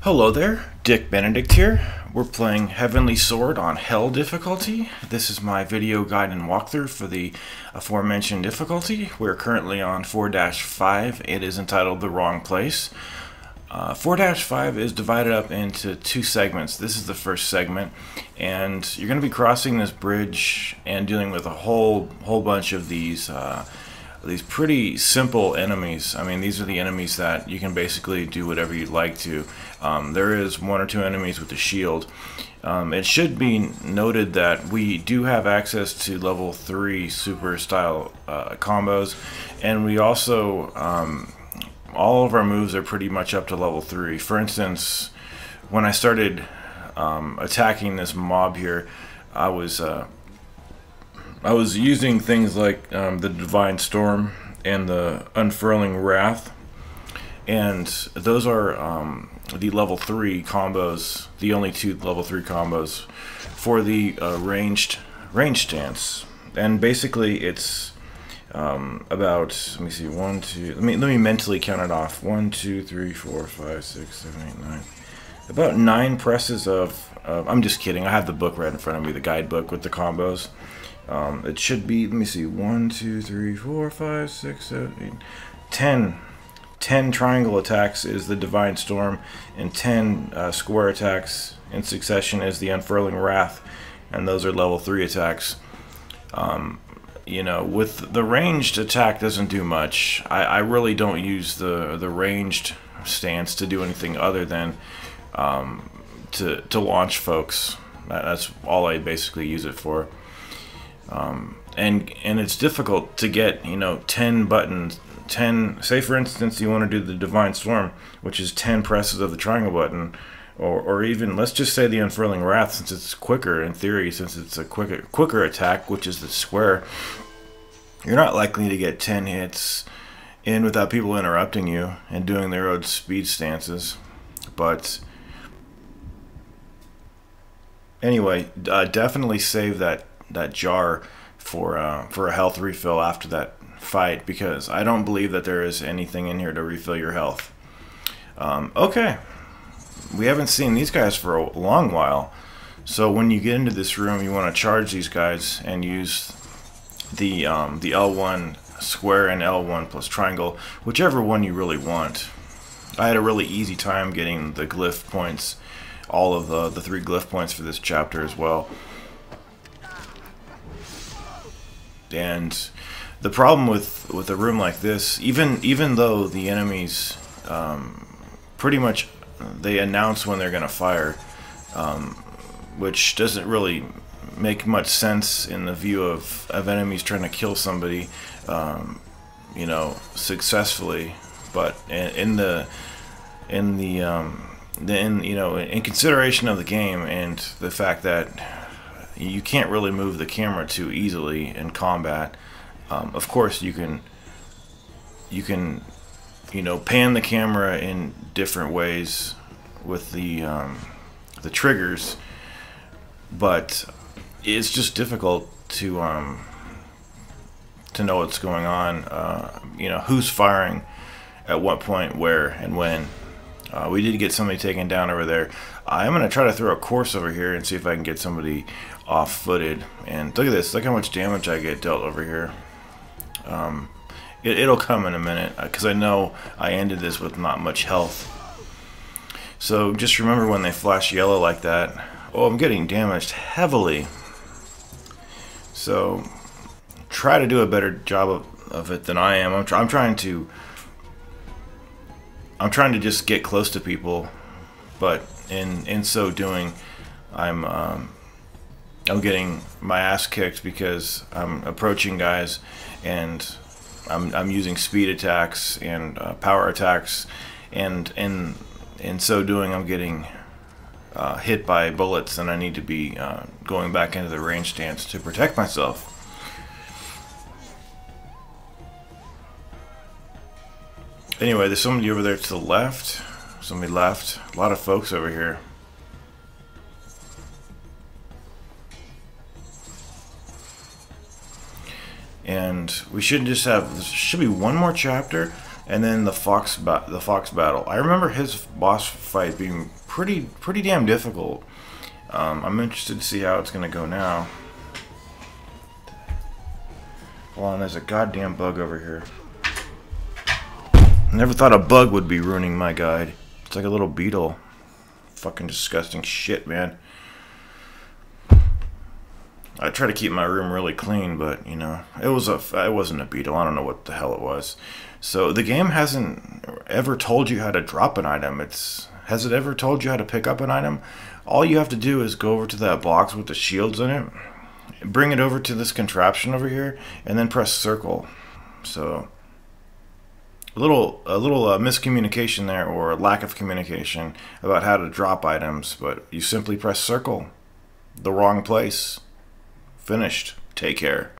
Hello there, Dick Benedict here. We're playing Heavenly Sword on Hell difficulty. This is my video guide and walkthrough for the aforementioned difficulty. We're currently on 4-5. It is entitled The Wrong Place. 4-5 is divided up into two segments. This is the first segment, and you're going to be crossing this bridge and dealing with a whole bunch of these pretty simple enemies. I mean, these are the enemies that you can basically do whatever you'd like to. There is one or two enemies with a shield. It should be noted that we do have access to level 3 super style combos, and we also all of our moves are pretty much up to level 3. For instance, when I started attacking this mob here, I was using things like the Divine Storm and the Unfurling Wrath, and those are the level 3 combos, the only two level 3 combos for the ranged stance. And basically it's about, let me see, let me mentally count it off. 1, 2, 3, 4, 5, 6, 7, 8, 9. About 9 presses of I'm just kidding, I have the book right in front of me, the guidebook with the combos. It should be, let me see, 1, 2, 3, 4, 5, 6, 7, 8, 10 triangle attacks is the Divine Storm, and 10 square attacks in succession is the Unfurling Wrath, and those are level 3 attacks. You know, with the ranged attack doesn't do much. I really don't use the ranged stance to do anything other than to launch folks. That's all I basically use it for. And it's difficult to get, you know, 10 buttons, 10, say for instance you want to do the Divine Storm, which is 10 presses of the triangle button, or even, let's just say the Unfurling Wrath, since it's quicker in theory, since it's a quicker attack, which is the square. You're not likely to get 10 hits in without people interrupting you and doing their own speed stances. But anyway, definitely save that jar for a health refill after that fight, because I don't believe that there is anything in here to refill your health. Okay, we haven't seen these guys for a long while, so when you get into this room you want to charge these guys and use the L1 square and L1 plus triangle, whichever one you really want. I had a really easy time getting the glyph points, all of the 3 glyph points for this chapter as well. And the problem with a room like this, even though the enemies pretty much they announce when they're gonna fire, which doesn't really make much sense in the view of enemies trying to kill somebody, you know, successfully. But in consideration of the game and the fact that you can't really move the camera too easily in combat. Of course, you can, you know, pan the camera in different ways with the triggers, but it's just difficult to know what's going on. You know, who's firing at what point, where, and when. We did get somebody taken down over there. I'm going to try to throw a course over here and see if I can get somebody off-footed. And look at this. Look how much damage I get dealt over here. It'll come in a minute, because I know I ended this with not much health. So just remember when they flash yellow like that. Oh, I'm getting damaged heavily. So try to do a better job of it than I am. I'm trying to just get close to people, but in so doing, I'm getting my ass kicked because I'm approaching guys, and I'm using speed attacks and power attacks, and in so doing, I'm getting hit by bullets, and I need to be going back into the range stance to protect myself. Anyway, there's somebody over there to the left. Somebody left. A lot of folks over here. And we should just have, there should be one more chapter. And then the fox battle. I remember his boss fight being pretty damn difficult. I'm interested to see how it's gonna go now. Hold on, there's a goddamn bug over here. Never thought a bug would be ruining my guide. It's like a little beetle. Fucking disgusting shit, man. I try to keep my room really clean, but you know, it wasn't a beetle. I don't know what the hell it was. So the game hasn't ever told you how to drop an item. Has it ever told you how to pick up an item? All you have to do is go over to that box with the shields in it, bring it over to this contraption over here, and then press circle. So a little miscommunication there, or lack of communication about how to drop items, but you simply press circle. The wrong place. Finished. Take care.